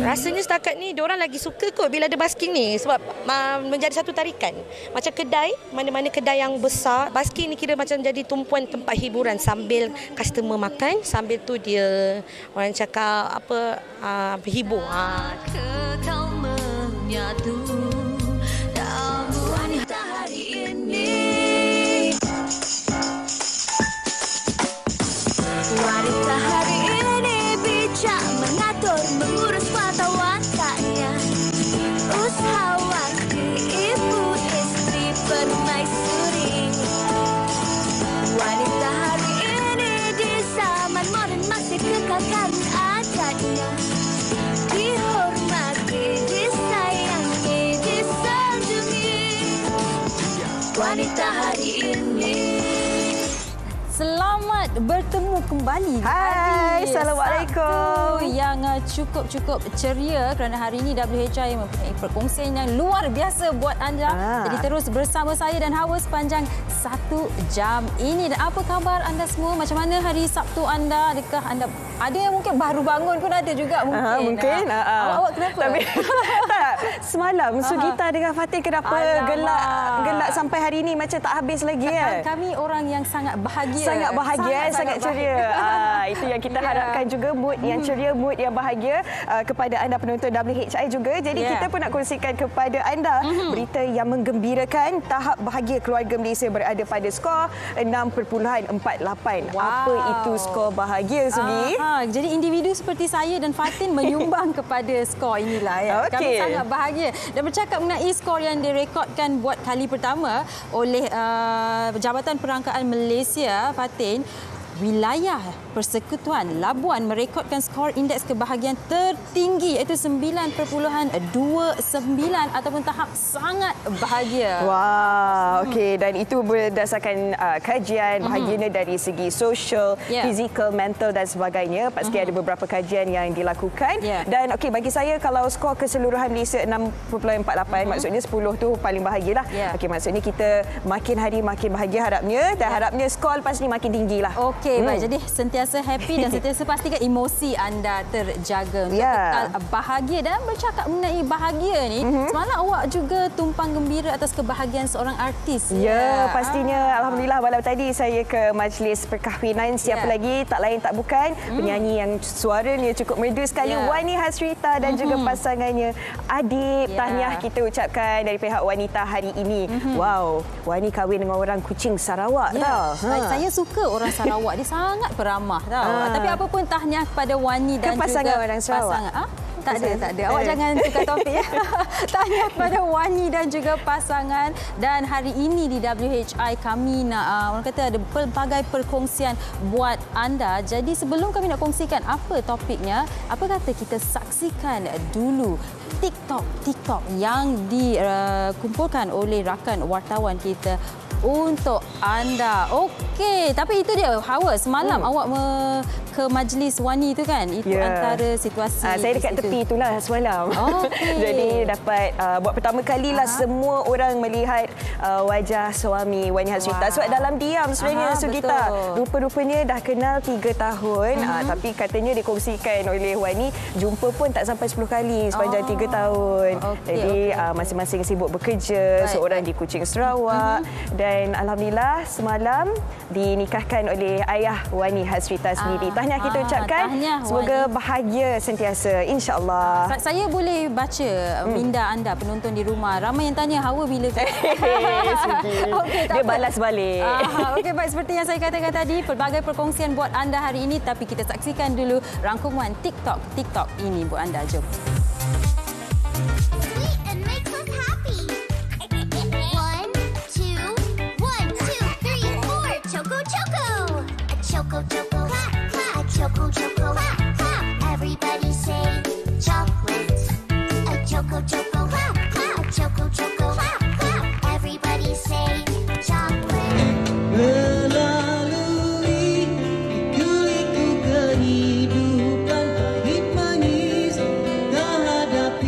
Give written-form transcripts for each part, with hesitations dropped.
Rasanya setakat ni diorang lagi suka kot bila ada basking ni, sebab menjadi satu tarikan. Macam kedai, mana-mana kedai yang besar, basking ni kira macam jadi tumpuan tempat hiburan sambil customer makan, sambil tu dia orang cakap apa hibur. Kau menyatu dalam wanita hari ini. Wanita hari ini bijak mengatur, mengurus mata wataknya. Usahawanti, ibu, istri, permaisuri. Wanita hari ini di zaman modern masih kekalkan adatnya. Dihormati, disayangi, disanjungi. Wanita hari ini. Selamat bertemu kembali. Hai, Assalamualaikum. Yang cukup ceria kerana hari ini WHI mempunyai perkongsian yang luar biasa buat anda. Jadi terus bersama saya dan Hawa sepanjang 1 jam ini. Dan apa khabar anda semua? Macam mana hari Sabtu anda? Adakah anda ada yang mungkin baru bangun pun ada juga mungkin. Mungkin. Awak kenapa? Tapi, tak, semalam Sugita dengan Fatin kenapa gelak sampai hari ini macam tak habis lagi kan? Kami orang yang sangat bahagia. Sangat bahagia, sangat ceria. Itu yang kita harapkan juga, mood yang ceria, mood yang bahagia kepada anda penonton WHI juga. Jadi kita pun nak kongsikan kepada anda berita yang menggembirakan. Tahap bahagia keluarga Malaysia berada pada skor 6.48. Apa itu skor bahagia, Sugi? Jadi individu seperti saya dan Fatin menyumbang kepada skor inilah ya. Kami sangat bahagia. Dan bercakap mengenai skor yang direkodkan buat kali pertama oleh Jabatan Perangkaan Malaysia, Fatin, wilayah Persekutuan Labuan merekodkan skor indeks kebahagiaan tertinggi iaitu 9.29 ataupun tahap sangat bahagia. Wah, okey, dan itu berdasarkan kajian bahagianya dari segi sosial, fizikal, mental dan sebagainya. Pasti ada beberapa kajian yang dilakukan. Dan okey, bagi saya kalau skor keseluruhan Malaysia 6.48 maksudnya 10 tu paling bahagialah. Okey, maksudnya kita makin hari makin bahagia harapnya, dan harapnya skor lepas ni makin tinggilah. Okey, baik. Jadi sentiasa happy dan sentiasa pastikan emosi anda terjaga untuk kekal bahagia. Dan bercakap mengenai bahagia ni, semalam awak juga tumpang gembira atas kebahagiaan seorang artis. Ya, pastinya. Alhamdulillah malam tadi saya ke majlis perkahwinan. Siapa lagi? Tak lain tak bukan penyanyi yang suaranya cukup merdu sekali, Wani Hasrita dan juga pasangannya Adib. Tahniah kita ucapkan dari pihak wanita hari ini. Wow, Wani kahwin dengan orang Kuching, Sarawak tau. Saya suka orang Sarawak. Dia sangat peramah tahu. Tapi apa pun tahniah kepada Wani dan pasangan juga orang Sarawak. Tak ada. Awak jangan tukar topik ya. Tahniah kepada Wani dan juga pasangan. Dan hari ini di WHI kami nak orang kata ada pelbagai perkongsian buat anda. Jadi sebelum kami nak kongsikan apa topiknya, apa kata kita saksikan dulu TikTok yang dikumpulkan oleh rakan wartawan kita untuk anda. Okey, tapi itu dia Hawa, semalam awak ke majlis Wani itu kan? Itu antara situasi. Saya dekat tepi itulah semalam. Jadi dapat buat pertama kalilah semua orang melihat wajah suami Wani Hasrita. Sebab dalam diam sebenarnya Sugita. Rupa-rupanya dah kenal 3 tahun. Tapi katanya dikongsikan oleh Wani, jumpa pun tak sampai 10 kali sepanjang 3 tahun. Jadi masing-masing sibuk bekerja. Seorang di Kuching, Sarawak. Dan alhamdulillah semalam dinikahkan oleh ayah Wani Hasrita sendiri. Tahniah kita ucapkan. Semoga bahagia sentiasa, insya-Allah. Saya boleh baca minda anda penonton di rumah. Ramai yang tanya Hawa bila dia balas balik. Okey, baik, seperti yang saya katakan tadi, pelbagai perkongsian buat anda hari ini, tapi kita saksikan dulu rangkuman TikTok ini buat anda. Jom. Choco, choco, choco, choco, everybody say chocolate. A choco, choco, choco, choco, everybody say chocolate. Melalui liku-liku kehidupan, pahit manis tak hadap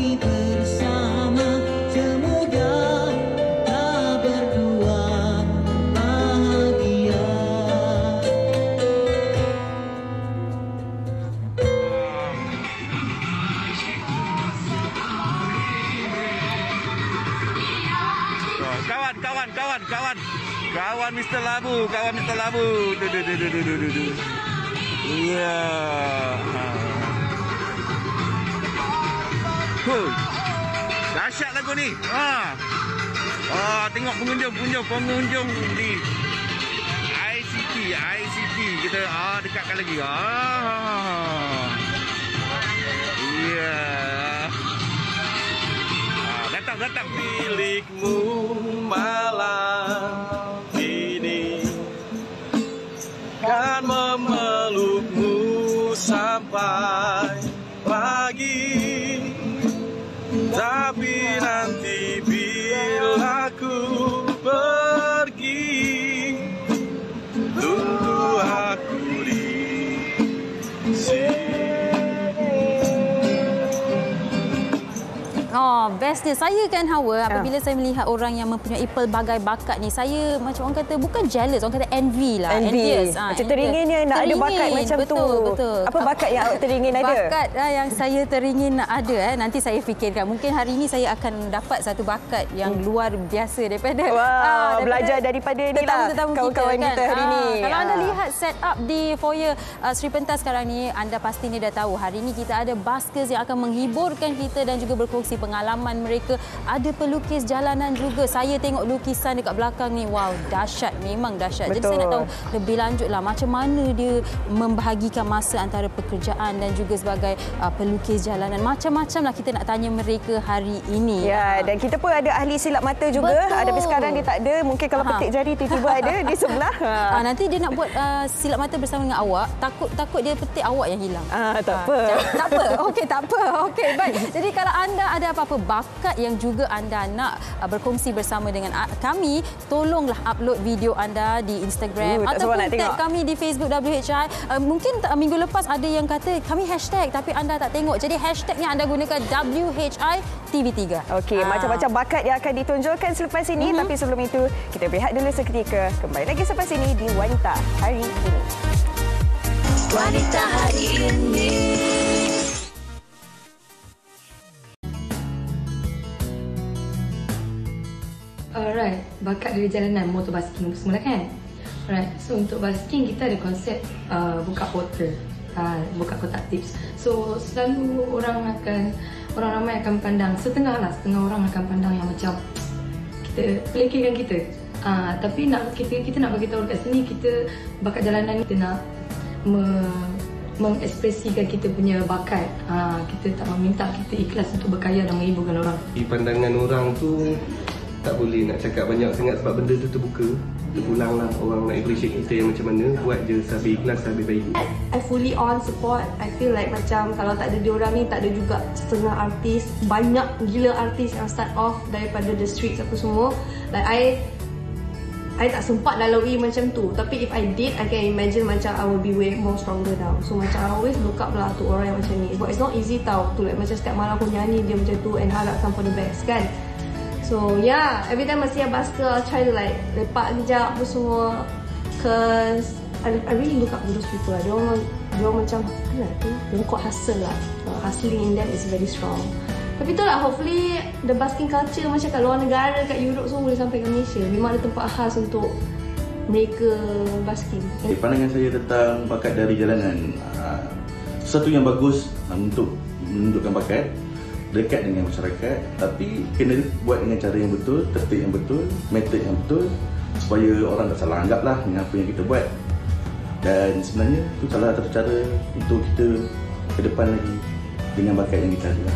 Kawan Mr. Labu. Ya. Dahsyat lagu ni. Tengok pengunjung di ICT kita dekatkan lagi. Ya. Datang. Milikmu malam ini kan memelukmu sampai pagi, tapi nanti bila ku pergi, tunggu aku di sini. Bestnya. Saya kan Hawa, apabila saya melihat orang yang mempunyai pelbagai bakat ni, saya macam orang kata bukan jealous, orang kata envy lah. Envious. Macam teringin nak ada bakat macam tu. Betul. Apa bakat yang awak teringin ada? Bakat yang saya teringin nak ada, nanti saya fikirkan. Mungkin hari ini saya akan dapat satu bakat yang luar biasa daripada belajar daripada ni lah kawan-kawan kita hari ni. Kalau anda lihat set up di foyer Sri Pentas sekarang ni, anda pastinya dah tahu hari ini kita ada buskers yang akan menghiburkan kita dan juga berkongsi pengalaman mereka. Ada pelukis jalanan juga. Saya tengok lukisan dekat belakang ni. Wow, dahsyat. Memang dahsyat. Betul. Jadi saya nak tahu lebih lanjut lah macam mana dia membahagikan masa antara pekerjaan dan juga sebagai pelukis jalanan. Macam-macam lah kita nak tanya mereka hari ini. Ya, dan kita pun ada ahli silap mata juga. Tapi sekarang dia tak ada. Mungkin kalau petik jari tiba-tiba ada di sebelah. Nanti dia nak buat silap mata bersama dengan awak. Takut dia petik awak yang hilang. Tak apa. Tak apa. Okey, tak apa. Okey, baik. Jadi kalau anda ada apa-apa bakat yang juga anda nak berkongsi bersama dengan kami, tolonglah upload video anda di Instagram ataupun tag kami di Facebook WHI. Mungkin minggu lepas ada yang kata kami hashtag tapi anda tak tengok. Jadi hashtagnya anda gunakan WHI TV3. Okey, macam-macam bakat yang akan ditunjukkan selepas ini. Tapi sebelum itu, kita berehat dulu seketika. Kembali lagi selepas ini di Wanita Hari Ini. Wanita Hari Ini. Alright, bakat dari jalanan, motor basking semua kan? Alright, so untuk basking kita ada konsep buka portal, buka kotak tips. So selalu orang ramai akan pandang, setengah orang akan pandang yang macam kita pelekehkan kita. Tapi kita nak bagi tahu kat sini kita bakat jalanan kita nak mengekspresikan kita punya bakat. Kita tak meminta, kita ikhlas untuk berkarya dan menghiburkan orang. Di pandangan orang tu tak boleh nak cakap banyak sangat sebab benda tu terbuka. Terpulanglah orang nak appreciate kita yang macam mana. Buat je sabi ikhlas, sabi baik. I fully on support. I feel like macam kalau tak ada diorang ni, tak ada juga setengah artis. Banyak gila artis yang start off daripada the streets apa semua. Like I tak sempat lalui macam tu. Tapi if I did, I can imagine macam I will be way more stronger now. So macam I always look up lah to orang yang macam ni. But it's not easy tau to like macam setiap malam aku nyanyi dia macam tu and harapkan for the best kan. So yeah, every time I see a busker, I'll try to like lepak kejap apa semua. Cause I really look up to those people. Dia macam apa tu? Dia quite hustle lah. Hustling in them is very strong. Tapi tu lah, hopefully the basking culture macam kat luar negara, kat Europe semua boleh sampai ke Malaysia. Memang ada tempat khas untuk mereka basking. Pandangan saya tentang bakat dari jalanan, sesuatu yang bagus untuk menunjukkan bakat, dekat dengan masyarakat, tapi kena buat dengan cara yang betul, tertib yang betul, metod yang betul, supaya orang tak salah anggap lah dengan apa yang kita buat. Dan sebenarnya itu salah satu cara untuk kita ke depan lagi dengan bakat yang kita ada.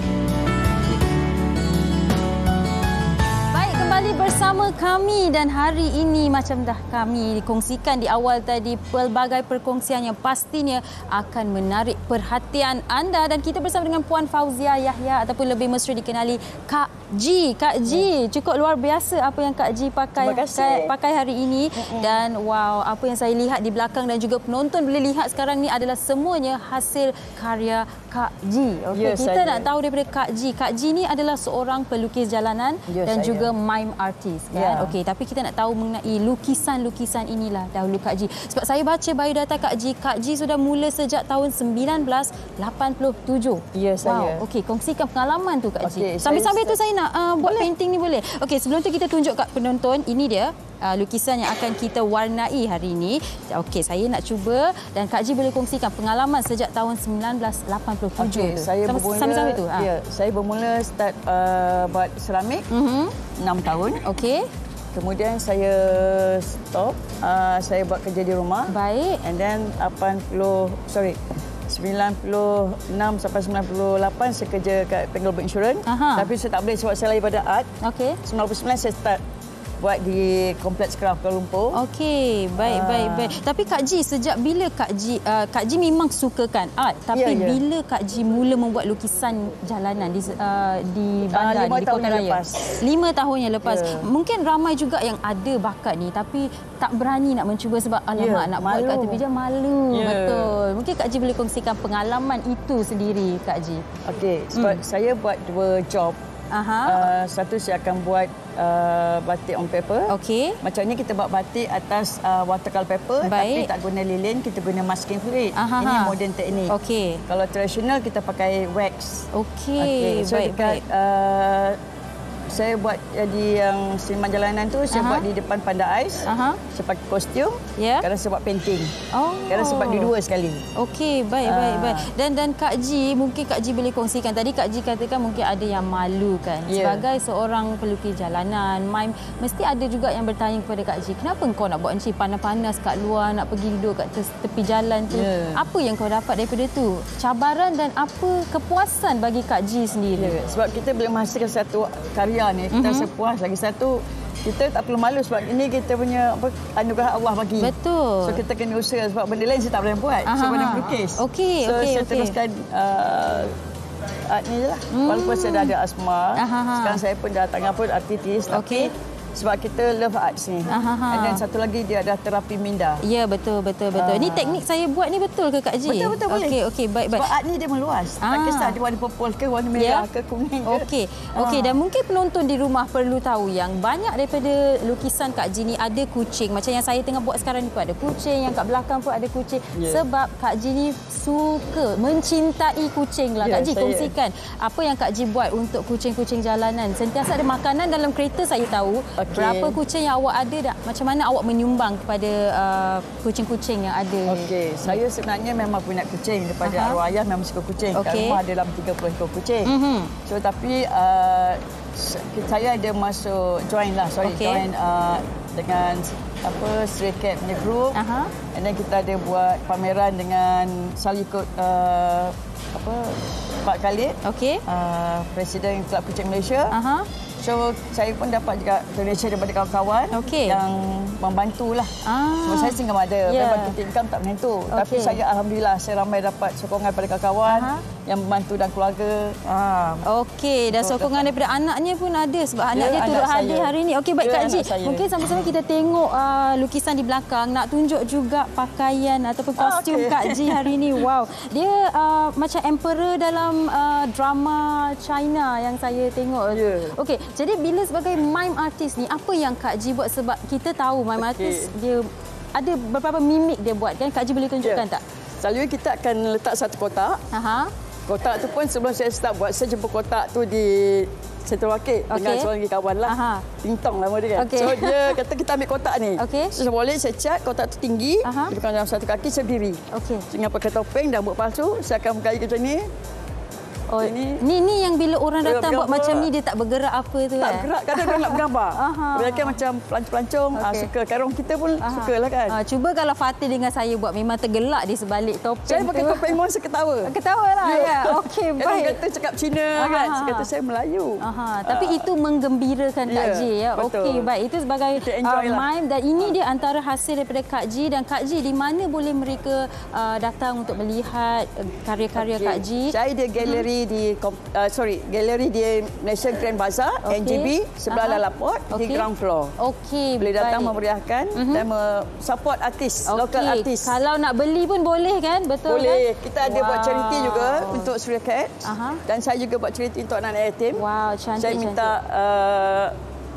Kembali bersama kami dan hari ini macam dah kami kongsikan di awal tadi, pelbagai perkongsian yang pastinya akan menarik perhatian anda, dan kita bersama dengan Puan Fauzia Yahya ataupun lebih mesra dikenali Kak G. Kak G, cukup luar biasa apa yang Kak G pakai hari ini. Dan wow, apa yang saya lihat di belakang dan juga penonton boleh lihat sekarang ni adalah semuanya hasil karya Kak G. Okay, kita nak tahu daripada Kak G. Kak G ni adalah seorang pelukis jalanan dan juga mime artist kan. Okey, tapi kita nak tahu mengenai lukisan-lukisan inilah dahulu Kak G. Sebab saya baca biodata Kak G, Kak G sudah mula sejak tahun 1987. Ya, saya. Wow, okey, kongsikan pengalaman tu Kak G. Sambil-sambil tu saya nak buat painting ni boleh? Okey, sebelum tu kita tunjuk kat penonton, ini dia lukisan yang akan kita warnai hari ini. Okey, saya nak cuba dan Kak Ji boleh kongsikan pengalaman sejak tahun 1987 okay, tu. Saya bermula, sama-sama tu. Ya, saya bermula start buat seramik 6 tahun. Okey. Kemudian saya stop, saya buat kerja di rumah. Baik. And then 96 sampai 98 saya kerja kat Penggelbek Insurance. Tapi saya tak boleh sebab saya lahir pada art. Okey. 99 saya start buat di Kompleks Kraft Kuala Lumpur. Okey, baik. Tapi Kak Ji, sejak bila Kak Ji memang sukakan art, tapi bila Kak Ji mula membuat lukisan jalanan di bandar di Kota Raya? 5 tahun yang lepas. Mungkin ramai juga yang ada bakat ni tapi tak berani nak mencuba sebab alamak nak buat kat tepi je malu. Betul. Mungkin Kak Ji boleh kongsikan pengalaman itu sendiri, Kak Ji. Okey, sebab saya buat 2 job. Satu saya akan buat batik on paper. Okey. Macam ni kita buat batik atas watercolor paper. Baik. Tapi tak guna lilin, kita guna masking fluid. Ini modern teknik. Okey. Kalau tradisional kita pakai wax. Okey, So baik. saya buat jadi yang seniman jalanan tu saya buat di depan Panda Ais. Saya pakai kostum. Kadang saya buat painting. Kadang saya buat dua sekali. Okey, baik. Dan Kak Ji, mungkin Kak Ji boleh kongsikan. Tadi Kak Ji katakan mungkin ada yang malu kan. Sebagai seorang pelukis jalanan, mime, mesti ada juga yang bertanya kepada Kak Ji, kenapa kau nak buat macam panas-panas kat luar, nak pergi duduk kat tepi jalan tu? Apa yang kau dapat daripada tu? Cabaran dan apa kepuasan bagi Kak Ji sendiri? Sebab kita boleh menghasilkan satu karya ni, kita rasa puas. Lagi satu, kita tak perlu malu sebab ini kita punya anugerah Allah bagi. Betul. So kita kena usaha sebab benda lain saya tak boleh buat. Saya boleh melukis. Saya teruskan art ni je lah. Walaupun saya dah ada asma, sekarang saya pun dah tangan pun artis. Tapi sebab kita love arts ni. And then satu lagi dia ada terapi minda. Ya, betul. Ini teknik saya buat ni betul ke Kak Ji? Betul boleh. Okey, baik. Sebab art ni dia meluas. Tak kisah dia warna purple ke, warna merah ke, kuning ke. Okey, dan mungkin penonton di rumah perlu tahu yang banyak daripada lukisan Kak Ji ni ada kucing. Macam yang saya tengah buat sekarang ni pun ada kucing, yang kat belakang pun ada kucing. Sebab Kak Ji ni suka, mencintai kucing lah. Kak Ji, kongsikan apa yang Kak Ji buat untuk kucing-kucing jalanan. Sentiasa ada makanan dalam kereta, saya tahu. Berapa kucing yang awak ada dah? Macam mana awak menyumbang kepada kucing-kucing yang ada? Okey, saya sebenarnya memang punya kucing daripada arwah ayah, memang suka kucing. Kat rumah ada dalam 30 ekor kucing. So tapi saya ada masuk join dengan Stray Cat punya group. And then kita ada buat pameran dengan selalu ikut Pak Khalid, Presiden Kelab Kucing Malaysia. So saya pun dapat juga donation daripada kawan-kawan yang membantulah. Sebab saya single mother, memang kita income tak menentu. Tapi saya alhamdulillah saya ramai dapat sokongan daripada kawan-kawan yang membantu dan keluarga. Okey, dan sokongan daripada anaknya pun ada sebab anaknya turut hadir hari ini. Okey, baik Kak Ji. Mungkin sama-sama kita tengok lukisan di belakang, nak tunjuk juga pakaian ataupun kostum Kak Ji hari ini. Wow, dia macam emperor dalam drama China yang saya tengok. Okey, jadi bila sebagai mime artist ni, apa yang Kak Ji buat? Sebab kita tahu mime artist dia ada beberapa mimik dia buat kan. Kak Ji boleh tunjukkan tak? Selalu kita akan letak satu kotak. Kotak tu pun sebelum saya start buat, saya jumpa kotak tu di Sentul Wakil dengan seorang lagi kawan lah. Tintong nama dia kan. So dia kata kita ambil kotak ni. So saya boleh, saya cat kotak tu tinggi. Dia dalam satu kaki, saya berdiri. Dengan pakai topeng dan rambut palsu, saya akan bergaya macam ni. Ni yang bila orang datang buat macam ni dia tak bergerak apa tu tak bergerak, kadang dia nak bergambar. Mereka macam pelancong-pelancong suka. Karong kita pun sukalah kan. Cuba kalau Fatih dengan saya buat memang tergelak di sebalik topeng. Saya pakai topeng pun saya ketawa lah. Okey, baik. Dia kata cakap Cina kan. Saya kata saya Melayu. Tapi itu menggembirakan Kak Ji ya. Okey, baik. Itu sebagai mime dan ini dia antara hasil daripada Kak Ji. Dan Kak Ji, di mana boleh mereka datang untuk melihat karya-karya Kak Ji? Saya ada galeri galeri di National Grand Bazaar, NGB, sebelah Lalaport, di ground floor. Boleh datang memeriahkan dan support artis, lokal artis. Kalau nak beli pun boleh kan? Betul boleh. Kan? Kita ada buat charity juga untuk Stray Cat. Dan saya juga buat charity untuk anak-anak yatim. Cantik. Saya minta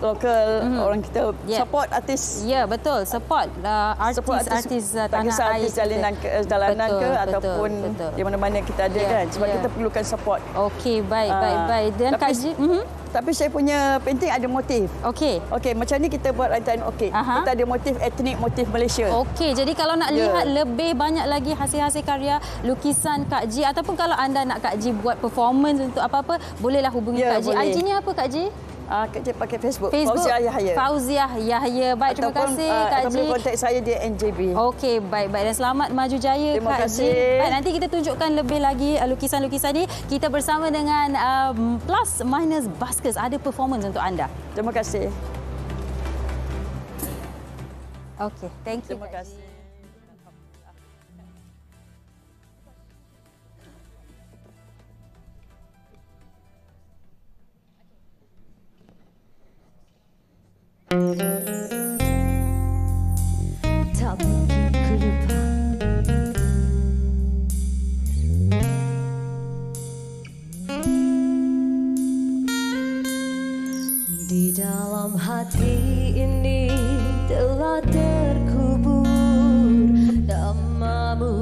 lokal orang kita support artis. Ya, betul. Support artis tak kisah artis jalanan ke ataupun di mana-mana kita ada kan. Sebab kita perlukan support. Okey, baik. Dan Kak Ji, tapi saya punya painting ada motif. Okey, macam ni kita buat rancangan okey. Kita ada motif etnik, motif Malaysia. Okey, jadi kalau nak lihat lebih banyak lagi hasil-hasil karya lukisan Kak Ji ataupun kalau anda nak Kak Ji buat performance untuk apa-apa, bolehlah hubungi Kak Ji. IG-nya apa Kak Ji? Kak Ji pakai Facebook. Fauziah Yahya. Fauziah Yahya. Baik, terima kasih Kak Ji. Boleh kontak saya di NJB. Okey, baik. Dan selamat maju jaya terima Kak kasih. Ji. Baik, nanti kita tunjukkan lebih lagi lukisan-lukisan ni. Kita bersama dengan Plus Minus Buskers. Ada performance untuk anda. Terima kasih. Okey, thank you. Terima kasih. Tak mungkin ku lupa di dalam hati ini telah terkubur namamu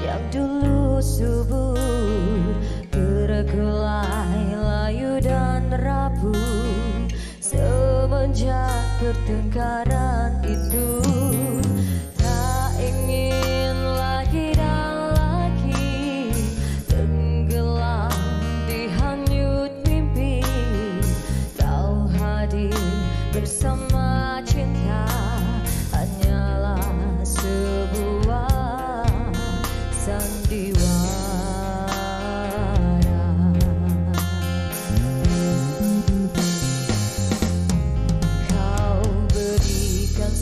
yang dulu subur terkelai layu dan rapuh semenjak pertengkaran itu. Tak ingin lagi dan lagi tenggelam di hanyut mimpi. Kau hadir bersama cinta hanyalah sebuah sandiwara. Kau berikan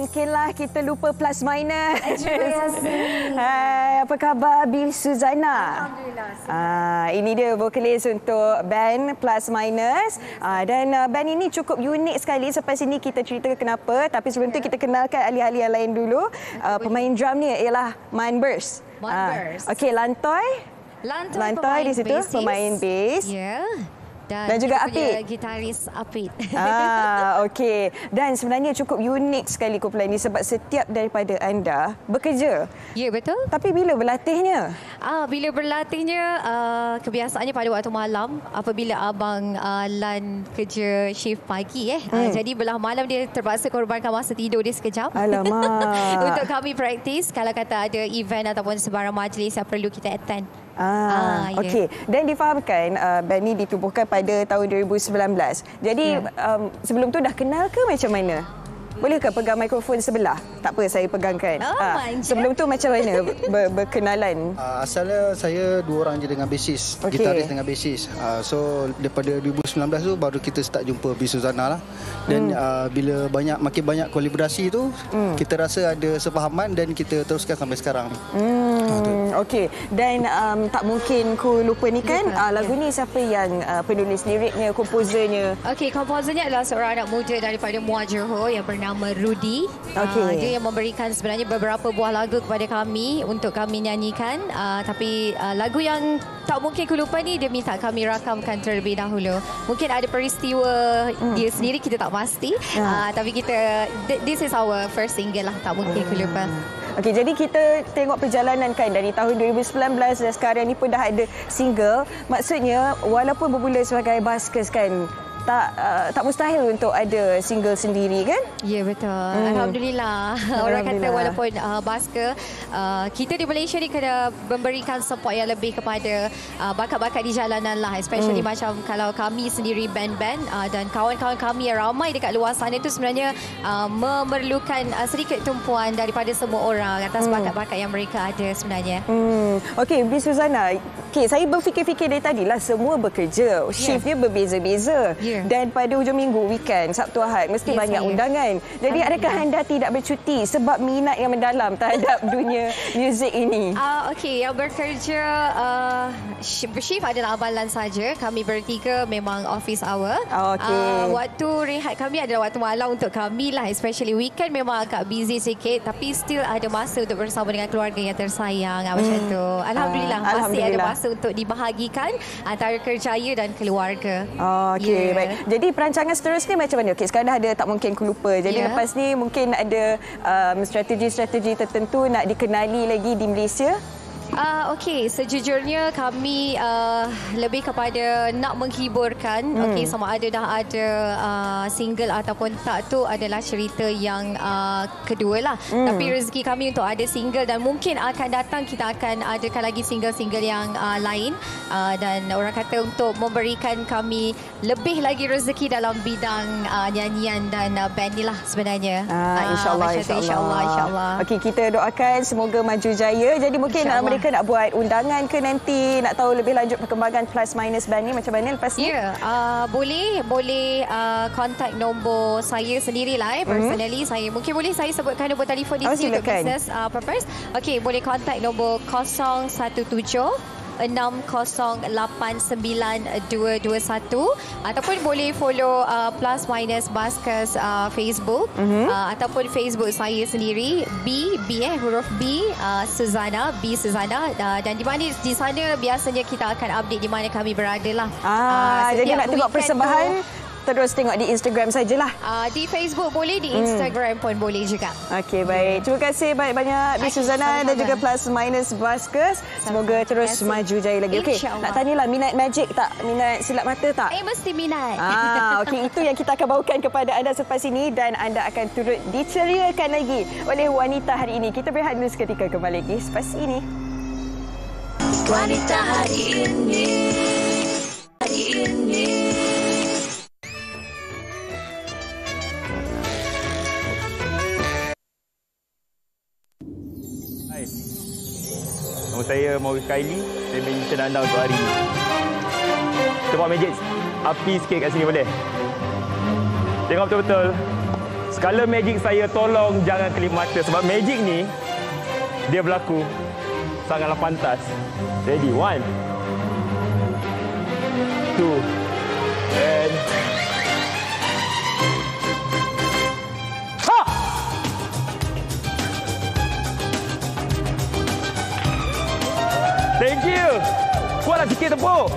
mungkinlah kita lupa plus minus. Hai, apa khabar Bi Suzana? Alhamdulillah. Ini dia vokalis untuk band Plus Minus. Dan band ini cukup unik sekali. Selepas ini kita cerita kenapa. Tapi sebelum tu kita kenalkan ahli-ahli yang lain dulu. Pemain drum ni ialah Manburst. Okey, Lantoy di situ, pemain bass. Ya. Dan juga Apit. Gitaris Apit. Okey. Dan sebenarnya cukup unik sekali kumpulan ini sebab setiap daripada anda bekerja. Ya, betul. Tapi bila berlatihnya? Bila berlatihnya, kebiasaannya pada waktu malam apabila abang Lan kerja shift pagi. Jadi belah malam dia terpaksa korbankan masa tidur dia sekejap. Alamak. Untuk kami praktis kalau kata ada event ataupun sebarang majlis yang perlu kita attend. Okey. Dan difahamkan band ni ditubuhkan pada tahun 2019. Jadi sebelum tu dah kenal ke macam mana? Bolehkah pegang mikrofon sebelah? Tak apa, saya pegangkan. Sebelum tu macam mana berkenalan? Asalnya saya dua orang je dengan basis, gitaris dengan basis. So daripada 2019 tu baru kita start jumpa Bi Suzana lah. Dan bila makin banyak kolaborasi tu, kita rasa ada sefahaman dan kita teruskan sampai sekarang ni. Okey. Dan tak mungkin ku lupa ni kan, lagu ni siapa yang penulis liriknya, komposernya? Okey, komposernya adalah seorang anak muda daripada Muar Johor yang bernama Rudy. Dia yang memberikan sebenarnya beberapa buah lagu kepada kami untuk kami nyanyikan. Tapi lagu yang tak mungkin ku lupa ni dia minta kami rakamkan terlebih dahulu. Mungkin ada peristiwa dia sendiri, kita tak pasti. Tapi kita, this is our first single lah, tak mungkin ku lupa. Okey, jadi kita tengok perjalanan kan dari tahun 2019 dan sekarang ni pun dah ada single. Maksudnya walaupun bermula sebagai buskers kan, tak mustahil untuk ada single sendiri kan? Ya, betul. Alhamdulillah. Orang kata walaupun busker, kita di Malaysia ni kena memberikan support yang lebih kepada bakat-bakat di jalanan lah. Especially macam kalau kami sendiri band-band dan kawan-kawan kami yang ramai dekat luar sana tu sebenarnya memerlukan sedikit tumpuan daripada semua orang atas bakat-bakat yang mereka ada sebenarnya. Okey, Bi Suzana, saya berfikir-fikir dari tadi lah, semua bekerja. Shiftnya berbeza-beza. Dan pada hujung minggu, weekend, Sabtu Ahad, mesti banyak undangan. Jadi adakah anda tidak bercuti sebab minat yang mendalam terhadap dunia muzik ini? Okey, yang bekerja shift adalah Abang Lan saja. Kami bertiga memang office hour. Waktu rehat kami adalah waktu malam untuk kami lah. Especially weekend memang agak busy sikit. Tapi still ada masa untuk bersama dengan keluarga yang tersayang. Macam tu. Alhamdulillah, masih ada masa untuk dibahagikan antara kerjaya dan keluarga. Okey, baik. Jadi perancangan seterusnya macam mana? Okey, sekarang dah ada tak mungkin ku lupa. Jadi lepas ni mungkin ada strategi-strategi tertentu nak dikenali lagi di Malaysia? Okey, sejujurnya kami lebih kepada nak menghiburkan. Okey, sama ada dah ada single ataupun tak, tu adalah cerita yang kedua lah. Tapi rezeki kami untuk ada single dan mungkin akan datang kita akan adakan lagi single-single yang lain. Dan orang kata untuk memberikan kami lebih lagi rezeki dalam bidang nyanyian dan band ni lah sebenarnya. InsyaAllah. Okey, kita doakan semoga maju jaya. Jadi mungkin mereka nak buat undangan ke nanti, nak tahu lebih lanjut perkembangan Plus Minus band ni macam mana lepas ni? Boleh contact nombor saya sendirilah personally. Saya mungkin boleh saya sebutkan nombor telefon di sini untuk business purpose. Okey, boleh contact nombor 017-6089221 ataupun boleh follow Plus Minus Buskers Facebook ataupun Facebook saya sendiri huruf B Suzana dan di mana di sana biasanya kita akan update di mana kami berada lah. Jadi nak tengok persembahan terus tengok di Instagram sajalah. Di Facebook boleh, di Instagram pun boleh juga. Okey, baik. Terima kasih banyak-banyak Bi Suzana dan juga Plus Minus Buskers. Semoga terus maju jaya lagi. Okey, nak tanyalah, minat magic tak? Minat silap mata tak? Mesti minat. Okey, itu yang kita akan bawakan kepada anda selepas ini dan anda akan turut diceriakan lagi oleh wanita hari ini. Kita berehat dulu seketika, kembali lagi selepas ini. Wanita hari ini. Nama saya Maurice Kylie. Saya main Mission anda untuk hari ini. Kita buat magic api sikit kat sini boleh? Tengok betul-betul. Skala magic saya tolong jangan kelip mata sebab magic ni dia berlaku sangatlah pantas. Ready? 1, 2, and ha! Thank you. Kuatlah sikit tepuk.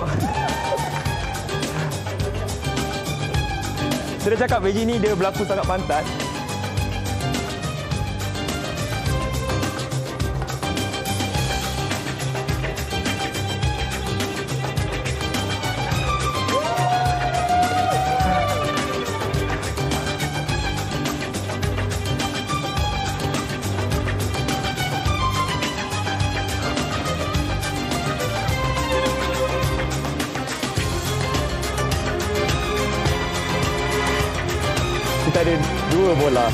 Saya dah cakap magic ni dia berlaku sangat pantas. Kita ada 2 bola.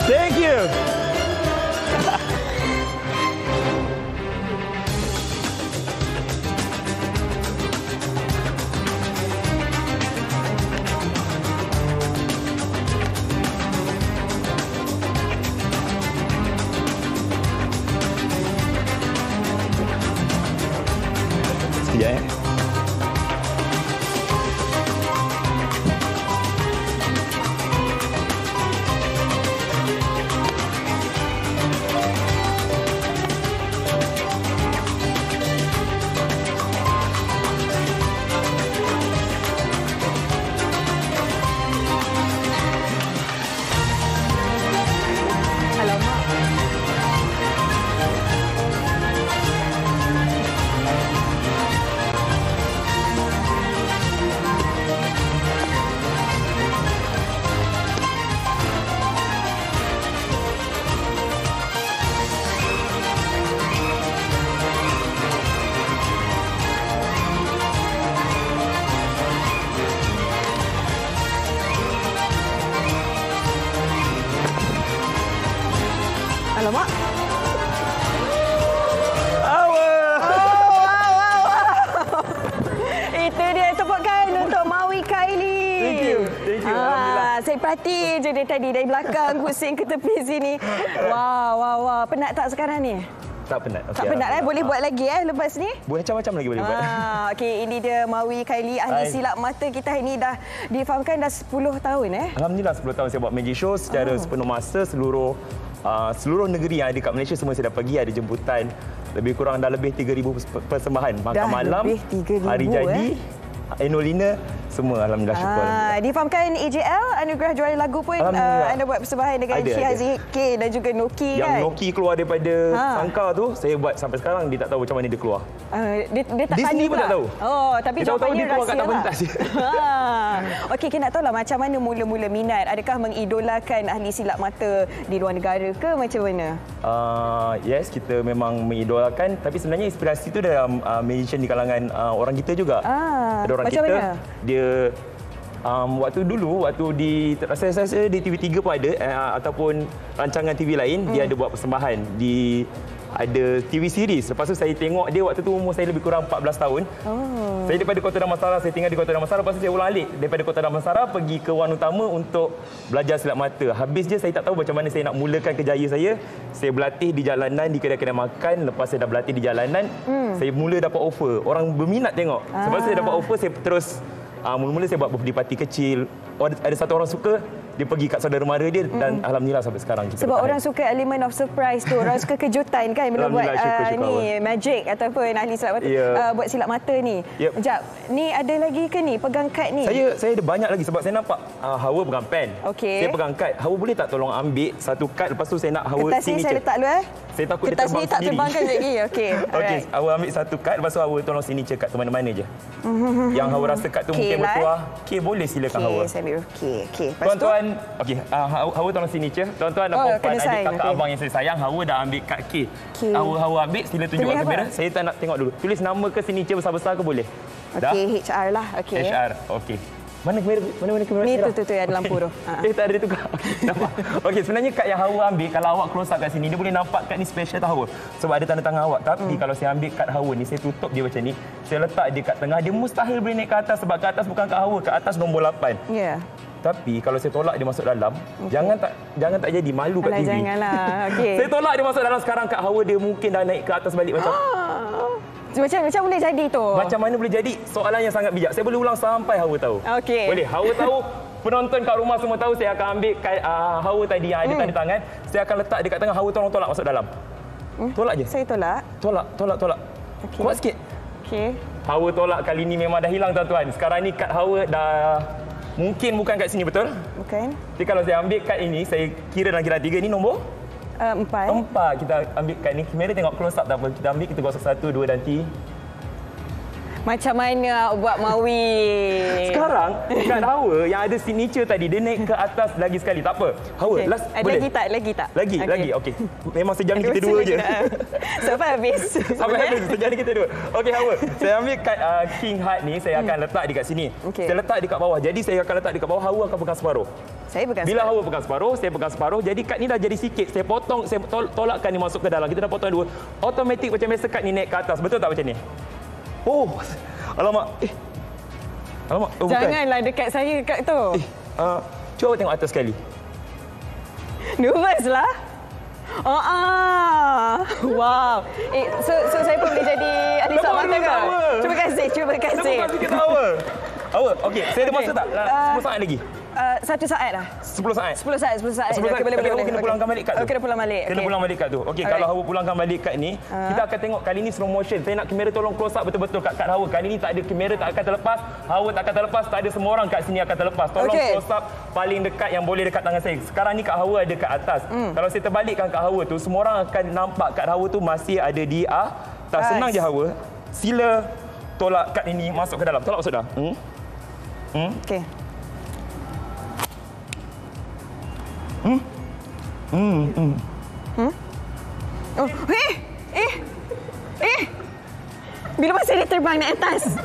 Thank you. Sekejap. Alamak. Itu dia tepukan untuk Maui Kylie. Thank you. Thank you. Saya perhati je dia tadi dari belakang pusing ke tepi sini. Wah. Penat tak sekarang ni? Tak penat. Tak penat boleh buat lagi lepas ni? Boleh macam-macam lagi boleh buat. Okey, ini dia Maui Kylie, ahli silap mata kita hari ini dah difahamkan dah 10 tahun Alhamdulillah 10 tahun saya buat magic show secara sepenuh masa seluruh negeri yang ada kat Malaysia semua saya dah pergi, ada jemputan lebih kurang dah lebih 3,000 persembahan makan malam, hari jadi, annual dinner semua alhamdulillah syukur. Difahamkan EJL anugerah juara lagu pun anda buat persembahan dengan Syih Haziq K dan juga Noki yang kan? Noki keluar daripada sangka tu saya buat sampai sekarang dia tak tahu macam mana dia keluar. Dia tak Disney tanya pun tak tahu. Tapi dia jawapannya dia keluar kat atas pentas. Okey, kita nak tahulah macam mana mula-mula minat. Adakah mengidolakan ahli silap mata di luar negara ke macam mana? Yes, kita memang mengidolakan tapi sebenarnya inspirasi tu dalam magician di kalangan orang kita juga. Ada orang macam kita mana? Dia waktu di rasa di TV3 pun ada ataupun rancangan TV lain dia ada buat persembahan ada TV series. Lepas tu saya tengok dia waktu tu umur saya lebih kurang 14 tahun. Saya daripada Kota Damansara, saya tinggal di Kota Damansara. Lepas tu saya ulang alik daripada Kota Damansara pergi ke Wan Utama untuk belajar silap mata. Habis je saya tak tahu macam mana saya nak mulakan kerjaya saya. Saya berlatih di jalanan, di kedai-kedai makan. Lepas saya dah berlatih di jalanan, saya mula dapat offer. Orang berminat tengok. Sebab saya dapat offer, saya terus mula-mula saya buat birthday party kecil. Ada satu orang suka, dia pergi kat saudara mara dia dan alhamdulillah sampai sekarang kita sebab bertahan. Orang suka element of surprise tu, orang suka kejutan kan bila buat ni magic ataupun ahli silap mata buat silap mata ni. Sekejap, ni ada lagi ke ni pegang kad ni? Saya ada banyak lagi sebab saya nampak Hawa pegang pen. Saya pegang kad. Hawa boleh tak tolong ambil satu kad, lepas tu saya nak Hawa kertas signature. Kertas ni saya letak dulu Saya takut kertas dia terbang ni tak terbangkan lagi. Okey. Okey, Hawa ambil satu kad, lepas tu Hawa tolong signature kad tu mana-mana je. Yang Hawa rasa kad tu mungkin bertuah. Okey, boleh silakan Hawa. Okey, saya ambil. Okey. Tuan-tuan, okey, Hawa tolong signature. Tuan-tuan dan puan-puan, adik kakak abang yang saya sayang, Hawa dah ambil kad K. Hawa ambil, sila tunjuk kat kamera. Saya tak nak tengok dulu. Tulis nama ke signature besar-besar ke boleh? Okey, HR lah. Okey. HR. Okey. Mana kamera merah? Itu ada lampu tu. Tak ada dia tukar. Nampak? Okey, sebenarnya kad yang Hawa ambil, kalau awak close up kat sini, dia boleh nampak kad ni special tak Hawa? Sebab ada tanda tangan awak. Tapi kalau saya ambil kad Hawa ni, saya tutup dia macam ni, saya letak dia kat tengah, dia mustahil boleh naik ke atas sebab ke atas bukan kad Hawa, ke atas nombor 8. Ya. Tapi kalau saya tolak dia masuk dalam, jangan tak jadi malu kat TV. Janganlah. Okey. Saya tolak dia masuk dalam sekarang, kad Hawa dia mungkin dah naik ke atas balik macam. Macam boleh jadi tu? Macam mana boleh jadi? Soalan yang sangat bijak. Saya boleh ulang sampai Hawa tahu. Okey. Boleh. Hawa tahu, penonton kat rumah semua tahu, saya akan ambil Hawa tadi yang ada tanda tangan. Saya akan letak dekat tengah, Hawa tolong tolak masuk dalam. Tolak je. Saya tolak. Tolak. Okay. Kuat sikit. Okey. Hawa tolak kali ni memang dah hilang tuan-tuan. Sekarang ni kad Hawa dah mungkin bukan kat sini, betul? Bukan. Jadi kalau saya ambil kad ini, saya kira dalam kira 3 ni nombor? 4. Kita ambil kad ni. Kamera tengok close up tak apa. Kita ambil, kita gosok 1, 2 dan 3. Macam mana buat Mawi? Sekarang, kad Hawa yang ada signature tadi, dia naik ke atas lagi sekali. Tak apa. Hawa, last boleh? Lagi tak? Lagi. Okey. Memang sejam ni kita dua je. Sampai habis. Sejam ni kita dua. Okey, Hawa. Saya ambil kad King Heart ni, saya akan letak dekat sini. Saya letak dekat bawah. Jadi saya akan letak dekat bawah, Hawa akan pegang separuh. Saya pegang Bila Hawa pegang separuh, saya pegang separuh. Jadi kad ni dah jadi sikit. Saya potong, saya tolakkan ni masuk ke dalam. Kita dah potong dua. Automatik macam biasa kad ni naik ke atas. Betul tak macam ni? Oh, alamak. Alamak. Oh, janganlah dekat saya kat tu. Cuba tengok atas sekali. Nervous lah. Wow. So saya pun boleh jadi Anissa Mata ke? Terima kasih. Terima kasih kita Hawa. Okey, saya ada masa tak? 10 saat lagi. 1 saat dah. 10 saat. 10 saat. Okey, boleh. Kena pulangkan balik kad tu. Kena pulang balik. Kena pulang balik kad tu. Okey, kalau Hawa pulangkan balik kad ni, kita akan tengok kali ni slow motion. Saya nak kamera tolong close up betul-betul kat kad Hawa. Kali ni tak ada kamera tak akan terlepas, Hawa tak akan terlepas, tak ada semua orang kat sini akan terlepas. Tolong close up paling dekat yang boleh dekat tangan saya. Sekarang ni kad Hawa ada kat atas. Kalau saya terbalikkan kad Hawa tu, semua orang akan nampak kad Hawa tu masih ada di atas. Senang je Hawa. Sila tolak kad ini masuk ke dalam. Tolak masuk dah. Okey. Oh, bila masa dia terbang naik atas.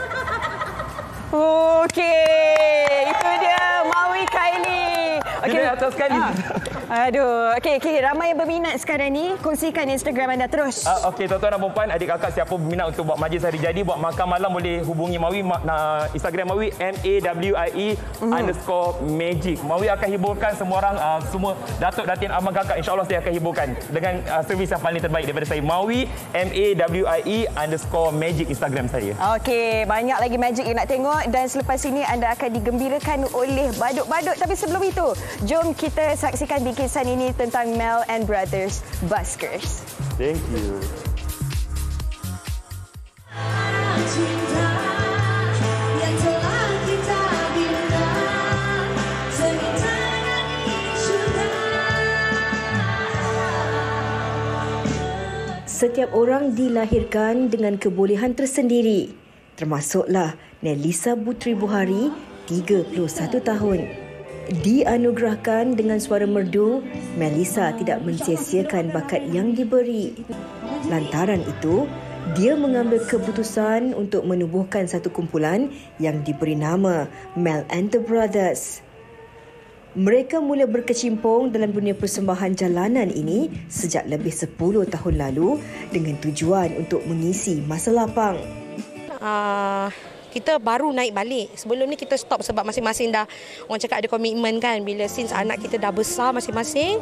Okey, itu dia Mawi Kylie. Okey, dia atas sekali. Aduh, okey, ramai yang berminat sekarang ni. Kongsikan Instagram anda terus. Okey, tuan-tuan dan puan-puan, adik kakak siapa berminat untuk buat majlis hari jadi, buat makan malam boleh hubungi Mawi. Instagram Mawi MAWIE_magic. Mawi akan hiburkan semua orang, semua datuk, datin, abang, kakak. InsyaAllah saya akan hiburkan dengan servis yang paling terbaik daripada saya. Mawi MAWIE_magic Instagram saya. Okey, banyak lagi magic yang nak tengok dan selepas ini anda akan digembirakan oleh badut-badut. Tapi sebelum itu, jom kita saksikan bingkisan ini tentang Mel and Brothers Buskers. Thank you. Setiap orang dilahirkan dengan kebolehan tersendiri. Termasuklah Nelisa Putri Buhari, 31 tahun. Dianugerahkan dengan suara merdu, Melissa tidak mensia-siakan bakat yang diberi. Lantaran itu, dia mengambil keputusan untuk menubuhkan satu kumpulan yang diberi nama Mel and the Brothers. Mereka mula berkecimpung dalam dunia persembahan jalanan ini sejak lebih 10 tahun lalu dengan tujuan untuk mengisi masa lapang. Kita baru naik balik. Sebelum ni kita stop sebab masing-masing dah, orang cakap ada komitmen kan. Bila since anak kita dah besar masing-masing,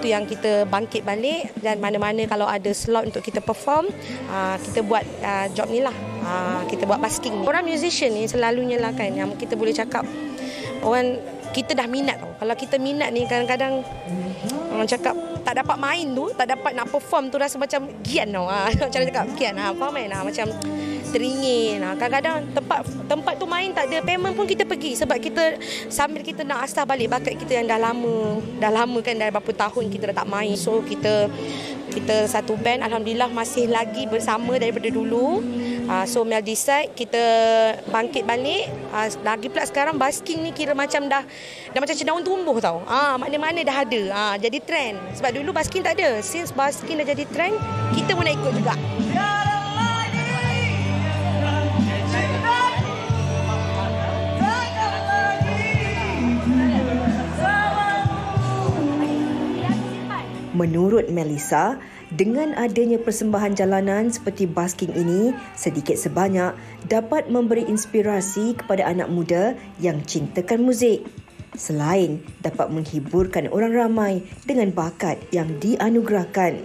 tu yang kita bangkit balik. Dan mana-mana kalau ada slot untuk kita perform, kita buat job ni lah. Kita buat basking ni. Orang musician ni selalunya lah kan, yang kita boleh cakap orang kita dah minat tau. Kalau kita minat ni kadang-kadang orang cakap tak dapat main tu, tak dapat nak perform tu rasa macam gian tau. Macam cakap gian faham kan? Macam teringin. Kadang-kadang tempat tu main tak ada payment pun kita pergi sebab kita sambil kita nak asah balik bakat kita yang dah lama kan, dah berapa tahun kita dah tak main. So kita satu band alhamdulillah masih lagi bersama daripada dulu. So Mel decide kita bangkit balik. Lagi pula sekarang basking ni kira macam dah macam daun tumbuh tau. Mana-mana dah ada. Jadi trend. Sebab dulu basking tak ada. Since basking dah jadi trend, kita pun nak ikut juga. Menurut Melissa, dengan adanya persembahan jalanan seperti basking ini, sedikit sebanyak dapat memberi inspirasi kepada anak muda yang cintakan muzik. Selain dapat menghiburkan orang ramai dengan bakat yang dianugerahkan.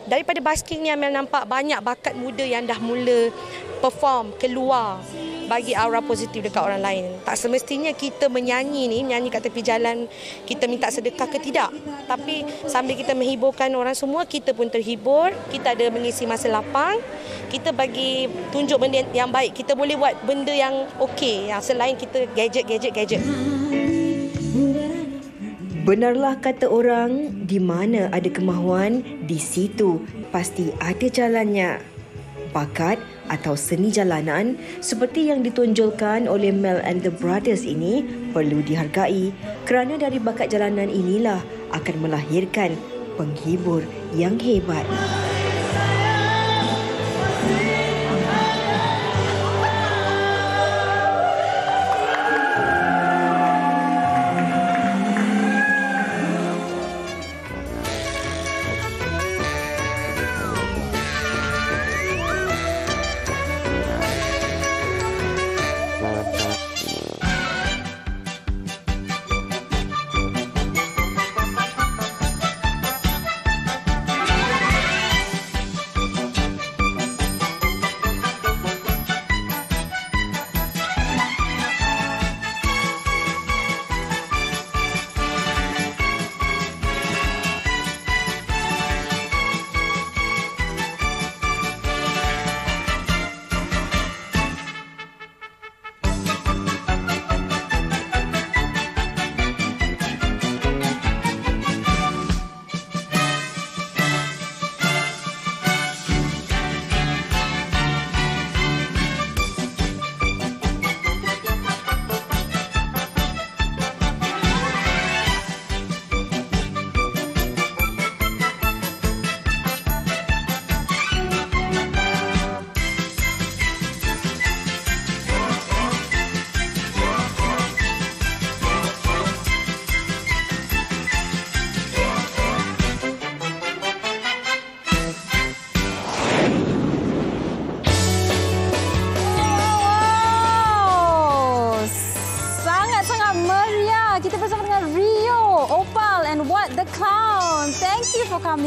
Daripada basking ni Amel nampak banyak bakat muda yang dah mula perform keluar bagi aura positif dekat orang lain. Tak semestinya kita menyanyi kat tepi jalan, kita minta sedekah ke tidak. Tapi sambil kita menghiburkan orang semua, kita pun terhibur, kita ada mengisi masa lapang, kita bagi tunjuk benda yang baik. Kita boleh buat benda yang okey, yang selain kita gadget. Benarlah kata orang, di mana ada kemahuan, di situ pasti ada jalannya. Bakat atau seni jalanan seperti yang ditonjolkan oleh Mel and the Brothers ini perlu dihargai kerana dari bakat jalanan inilah akan melahirkan penghibur yang hebat.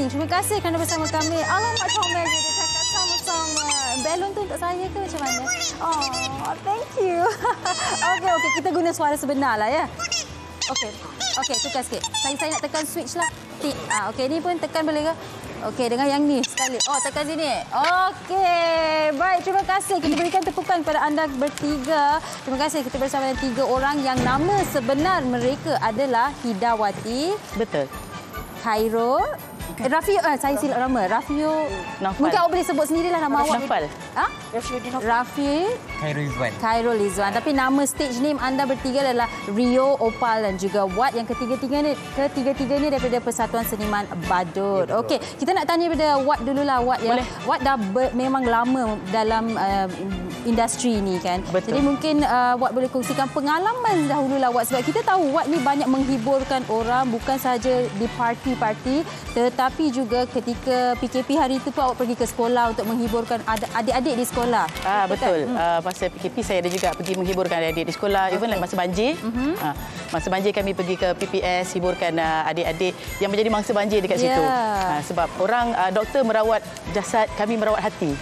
Terima kasih kerana bersama kami. Alamak, comel je dia cakap sama-sama. Balon tu untuk saya ke macam mana? Oh, thank you. Okey, kita guna suara sebenar lah ya. Okey, tukar sikit. Saya nak tekan switch lah. Okey, ni pun tekan boleh ke? Okey, dengan yang ni sekali. Oh, tekan sini. Okey, baik. Terima kasih. Kita berikan tepukan kepada anda bertiga. Terima kasih. Kita bersama dengan 3 orang yang nama sebenar mereka adalah Hidawati. Betul. Khairul. Rafio, saya silap nama. Rafio. Naufal. Mungkin awak boleh sebut sendirilah nama awak. Naufal. Rafi. Khairul Izwan. Tapi nama stage name anda bertiga adalah Rio, Opal dan juga Wat. Yang ketiga-tiga ni daripada Persatuan Seniman Badut. Okey, kita nak tanya pada Wat dululah. Wat ya. Wat dah memang lama dalam industri ni kan. Betul. Jadi mungkin Wat boleh kongsikan pengalaman dahululah Wat, sebab kita tahu Wat ni banyak menghiburkan orang bukan sahaja di parti-parti, tetapi juga ketika PKP hari itu pun awak pergi ke sekolah untuk menghiburkan adik-adik di sekolah. Betul. Masa PKP saya ada juga pergi menghiburkan adik-adik di sekolah. Even masa banjir. Masa banjir kami pergi ke PPS hiburkan adik-adik yang menjadi mangsa banjir dekat situ. Sebab orang doktor merawat jasad, kami merawat hati.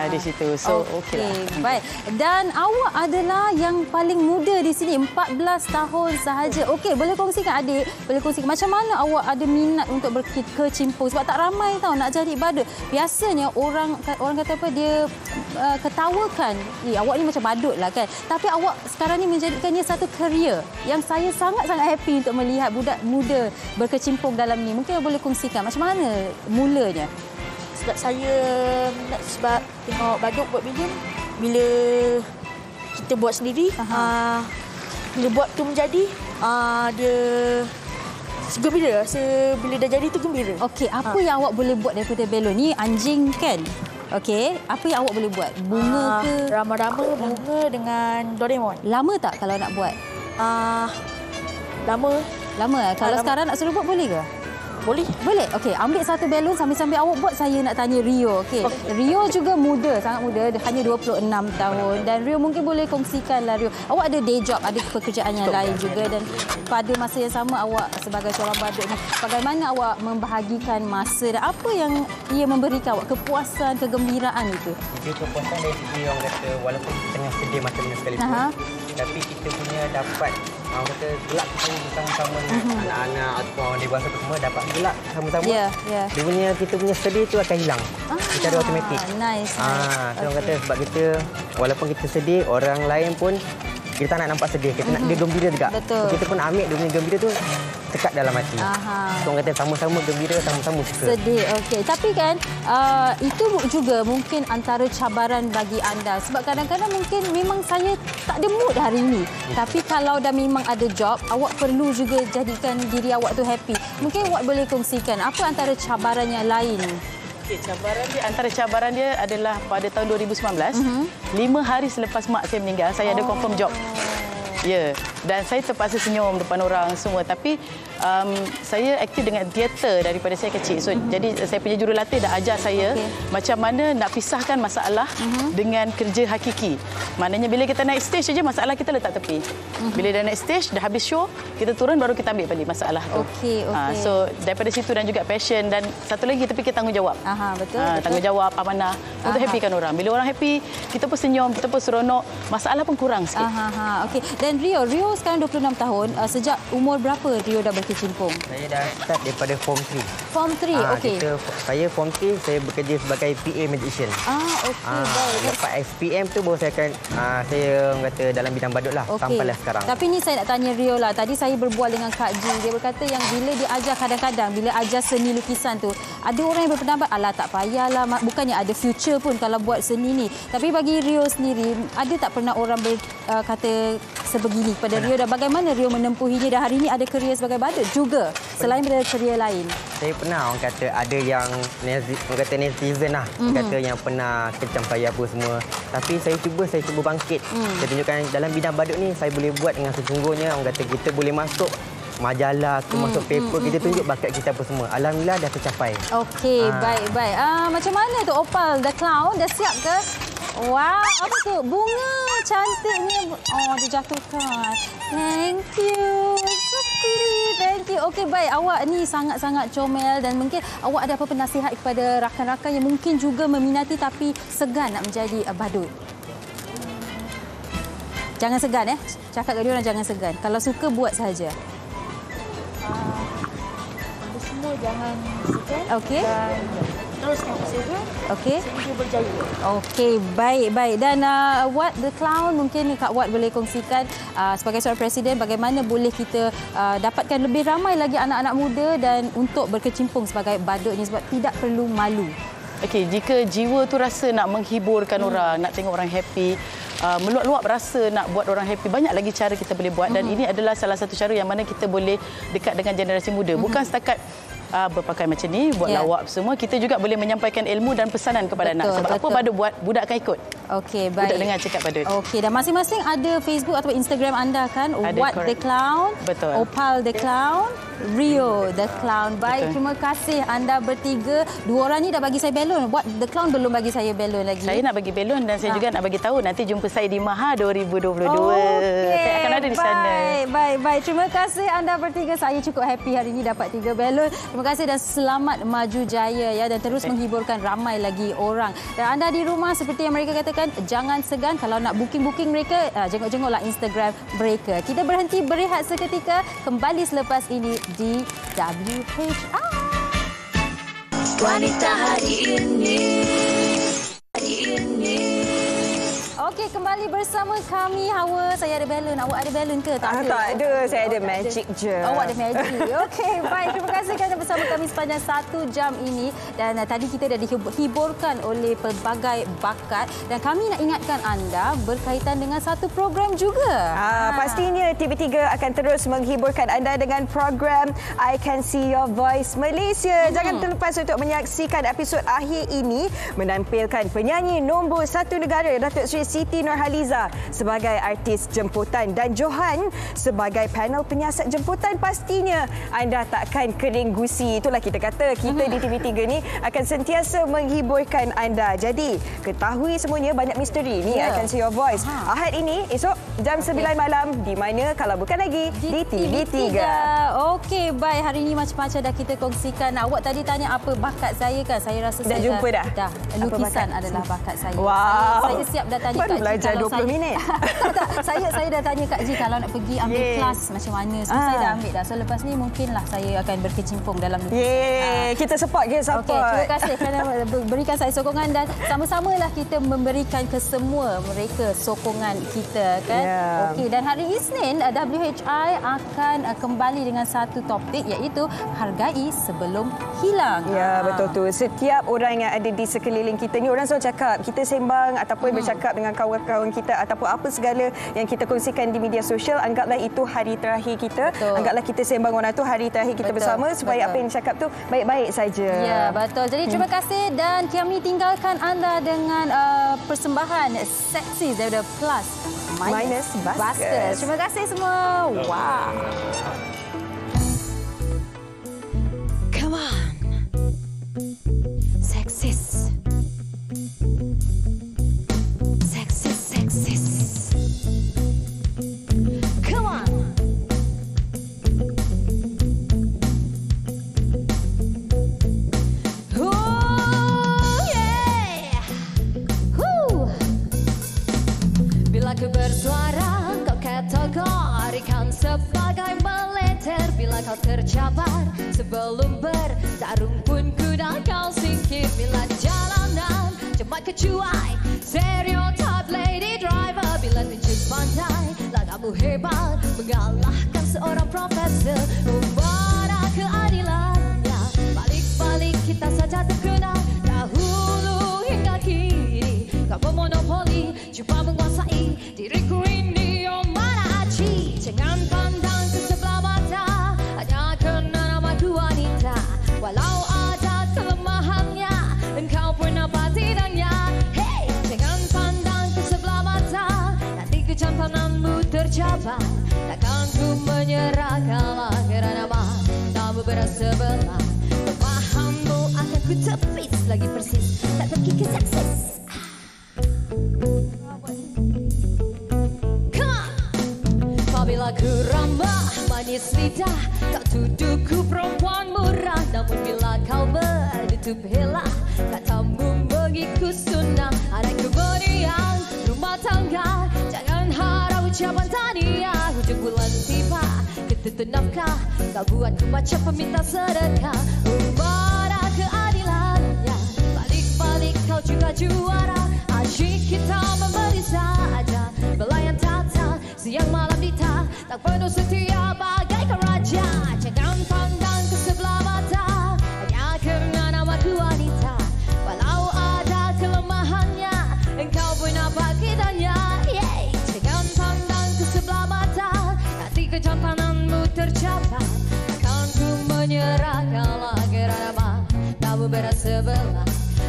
Di situ. So okeylah. Baik. Dan awak adalah yang paling muda di sini, 14 tahun sahaja. Okey, boleh kongsikan adik, boleh kongsikan macam mana awak ada minat untuk berkecimpung, sebab tak ramai tahu nak jadi badut. Biasanya orang kata apa, dia ketawakan, awak ni macam badut lah kan. Tapi awak sekarang ni menjadikannya satu kerjaya yang saya sangat-sangat happy untuk melihat budak muda berkecimpung dalam ni. Mungkin boleh kongsikan macam mana mulanya? Sebab saya minat sebab tengok badut buat filem. Bila kita buat sendiri, bila buat tu menjadi, dia gembira. Bila dah jadi tu gembira. Okey, apa yang awak boleh buat daripada balon ni? Anjing kan? Okey, apa yang awak boleh buat? Bunga ke? Rama-rama bunga dengan Doraemon. Lama tak kalau nak buat? Lama. Kalau sekarang nak suruh buat boleh ke? Boleh. Boleh? Okey, ambil satu belon sambil-sambil awak buat, saya nak tanya Rio. Okey. Rio juga muda, sangat muda, hanya 26 tahun. Dan Rio mungkin boleh kongsikanlah Rio. Awak ada day job, ada pekerjaan yang lain juga, dan pada masa yang sama awak sebagai seorang badut ni, bagaimana awak membahagikan masa dan apa yang ia memberikan awak kepuasan, kegembiraan itu? Dia kepuasan dari segi orang kata walaupun kita tengah sedih macam-macam sekalipun, tapi kita punya dapat orang kata gelak bersama-sama anak-anak atau orang dewasa semua dapat gelak sama-sama. Dia punya kita punya sedih tu akan hilang. Secara automatik. Nice. So orang kata sebab kita walaupun kita sedih, orang lain pun kita tak nak nampak sedih. Kita nak dia gembira juga. Betul. So, kita pun ambil dia punya gembira tu tekat dalam hati. So, orang kata sama-sama gembira, sama-sama suka. Sedih, okey. Tapi kan itu juga mungkin antara cabaran bagi anda. Sebab kadang-kadang mungkin memang saya tak ada mood hari ini. Tapi kalau dah memang ada job, awak perlu juga jadikan diri awak tu happy. Mungkin awak boleh kongsikan apa antara cabaran yang lain? Okay, antara cabaran dia adalah pada tahun 2019, 5 hari selepas mak saya meninggal, saya ada confirm job. Ya, dan saya terpaksa senyum depan orang semua. Tapi saya aktif dengan teater daripada saya kecil. So, jadi saya punya jurulatih dah ajar saya macam mana nak pisahkan masalah dengan kerja hakiki. Maknanya bila kita naik stage saja, masalah kita letak tepi. Bila dah naik stage, dah habis show, kita turun baru kita ambil balik masalah tu. So, daripada situ dan juga passion. Dan satu lagi, kita fikir tanggungjawab. Betul. Tanggungjawab, amanah untuk happykan orang. Bila orang happy, kita pun senyum, kita pun seronok, masalah pun kurang sikit. Okey. Dan Rio sekarang 26 tahun. Sejak umur berapa Rio dah berkecimpung? Saya dah start daripada Form 3. Form 3, okey. Saya Form 3, saya bekerja sebagai PA magician. Baik. Lepas SPM tu baru saya akan saya kata dalam bidang badut lah sampailah sekarang. Tapi ni saya nak tanya Rio lah. Tadi saya berbual dengan Kak Ji. Dia berkata yang bila dia ajar kadang-kadang, bila ajar seni lukisan tu, ada orang yang berpendapat, alah tak payahlah, bukannya ada future pun kalau buat seni ni. Tapi bagi Rio sendiri, ada tak pernah orang berkata sebegini kepada Rio, dan bagaimana Rio menempuhinya, dan hari ini ada kerjaya sebagai badut juga selain daripada kerjaya lain? Saya pernah orang kata ada yang orang kata netizen lah, kata yang pernah kecam saya apa semua. Tapi saya cuba bangkit. Saya tunjukkan dalam bidang badut ni saya boleh buat dengan sesungguhnya. Orang kata kita boleh masuk majalah, masuk paper, kita tunjuk bakat kita apa semua. Alhamdulillah dah tercapai. Okey, baik. Macam mana tu Opal the Clown, dah siap ke? Wow, apa tu? Bunga cantiknya. Dia jatuhkan. Thank you. So pretty. Thank you. Okey, baik. Awak ni sangat-sangat comel, dan mungkin awak ada apa-apa nasihat kepada rakan-rakan yang mungkin juga meminati tapi segan nak menjadi badut? Jangan segan Cakap ke dia orang jangan segan. Kalau suka buat saja. Semua jangan segan. Okey. Teruskan usaha. Okey. Sehingga berjaya. Okey, baik. Dan Wat the Clown, mungkin Kak Wat boleh kongsikan sebagai seorang presiden bagaimana boleh kita dapatkan lebih ramai lagi anak-anak muda dan untuk berkecimpung sebagai badut ni, sebab tidak perlu malu. Okey, jika jiwa tu rasa nak menghiburkan orang, nak tengok orang happy, meluap-luap rasa nak buat orang happy, banyak lagi cara kita boleh buat, dan ini adalah salah satu cara yang mana kita boleh dekat dengan generasi muda. Bukan setakat berpakai macam ni, buat lawak semua, kita juga boleh menyampaikan ilmu dan pesanan kepada anak. Sebab apa badut buat, budak akan ikut. Okey, baik. Budak dengar cakap badut. Okey, dan masing-masing ada Facebook atau Instagram anda kan? Ada, Wat the Clown, Opal the Clown, Rio the Clown. Baik, terima kasih anda bertiga. Dua orang ni dah bagi saya belon. Wat the Clown belum bagi saya belon lagi. Saya nak bagi belon, dan saya juga nak bagi tahu nanti jumpa saya di Maha 2022. Saya akan ada di sana. Baik. Terima kasih anda bertiga. Saya cukup happy hari ini dapat 3 belon. Terima kasih dan selamat maju jaya ya, dan terus menghiburkan ramai lagi orang. Dan anda di rumah, seperti yang mereka katakan, jangan segan kalau nak booking mereka, jenguk-jenguklah Instagram mereka. Kita berhenti berehat seketika, kembali selepas ini di WHI. Wanita hari ini. Okey, kembali bersama kami, Hawa. Saya ada balon. Awak ada balon ke? Tak ada. Saya ada magic je. Awak ada magic. Okey, baik. Terima kasih kerana bersama kami sepanjang 1 jam ini. Dan tadi kita dah dihiburkan oleh pelbagai bakat. Dan kami nak ingatkan anda berkaitan dengan satu program juga. Pastinya TV3 akan terus menghiburkan anda dengan program I Can See Your Voice Malaysia. Jangan terlepas untuk menyaksikan episod akhir ini menampilkan penyanyi nombor 1 negara, Datuk Seri Siti Nurhaliza sebagai artis jemputan dan Johan sebagai panel penyiasat jemputan. Pastinya anda takkan kering gusi. Itulah kita kata, kita di TV3 ni akan sentiasa menghiburkan anda. Jadi, ketahui semuanya, banyak misteri ni akan see your voice. Ahad ini, esok jam 9 malam, di mana kalau bukan lagi di TV3. Okey, baik. Hari ini macam-macam dah kita kongsikan. Awak tadi tanya apa bakat saya kan? Saya rasa dah saya jumpa dah. Lukisan adalah bakat saya. Wow. Saya siap dah tanya baru Kak Ji. Belajar 20 saya, minit. Saya dah tanya Kak Ji kalau nak pergi ambil kelas macam mana. So, saya dah ambil dah. So, lepas ni mungkinlah saya akan berkecimpung dalam lukisan. Kita support, kita support. Okay, terima kasih kerana berikan saya sokongan dan sama-samalah kita memberikan ke semua mereka sokongan kita kan. Okey, dan hari Isnin WHI akan kembali dengan satu topik iaitu hargai sebelum hilang. Ya, betul tu. Setiap orang yang ada di sekeliling kita ni, orang selalu cakap, kita sembang ataupun bercakap dengan kawan-kawan kita ataupun apa segala yang kita kongsikan di media sosial, anggaplah itu hari terakhir kita. Anggaplah kita sembang orang tu hari terakhir kita bersama supaya apa yang dicakap tu baik-baik saja. Ya, betul. Jadi terima kasih dan kami tinggalkan anda dengan persembahan seksi daripada Plus Minus Baskers. Terima kasih semua. Wow. Come on. Sexist. Sexist, sexist. Come on. Oh, yeah. Bila ku bersuara, kau kategorikan sebagai meleter. Bila kau tercabar sebelum bertarung pun kuda kau singkir. Bila jalanan cepat kecuai, stereotype lady driver. Bila tunjuk pandai, lagamu hebat mengalahkan seorang profesor. Mana keadilannya, balik-balik kita saja terkenal. Dahulu hingga kini kau bermonopoli, cuba menguasai diriku ini. Oh mana aci, jangan pandang ke sebelah mata, hanya kerana namaku wanita. Walau ada kelemahannya, engkau pernah batidangnya. Hey, jangan pandang ke sebelah mata, nanti kejantananmu tercapai. Takkan ku menyerah kalah kerana matamu bersebelah. Kepahammu akan ku tepis lagi persis, tak terkikis seksis. Bila ku ramah manis lidah, kau tuduhku perempuan murah. Namun bila kau menutup helah, katamu mengikut sunnah. Ada kemudian rumah tangga, jangan harap ucapan tahniah. Hujung bulan tiba, ketutup nafkah, kau buatku macam peminta sedekah. Mana keadilannya, balik-balik kau juga juara. Asyik kita memberi saja, belayan tata, siang malam dita, tak penuh setia bagaikan raja. Jangan pandang ke sebelah mata, hanya kerana namaku wanita. Walau ada kelemahannya, engkau pun apa kitanya. Jangan pandang ke sebelah mata, nanti kejantananmu tercapai. Takkan ku menyerah kalah kerana matamu bersebelah.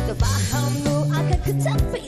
Kepahammu akan ku tepis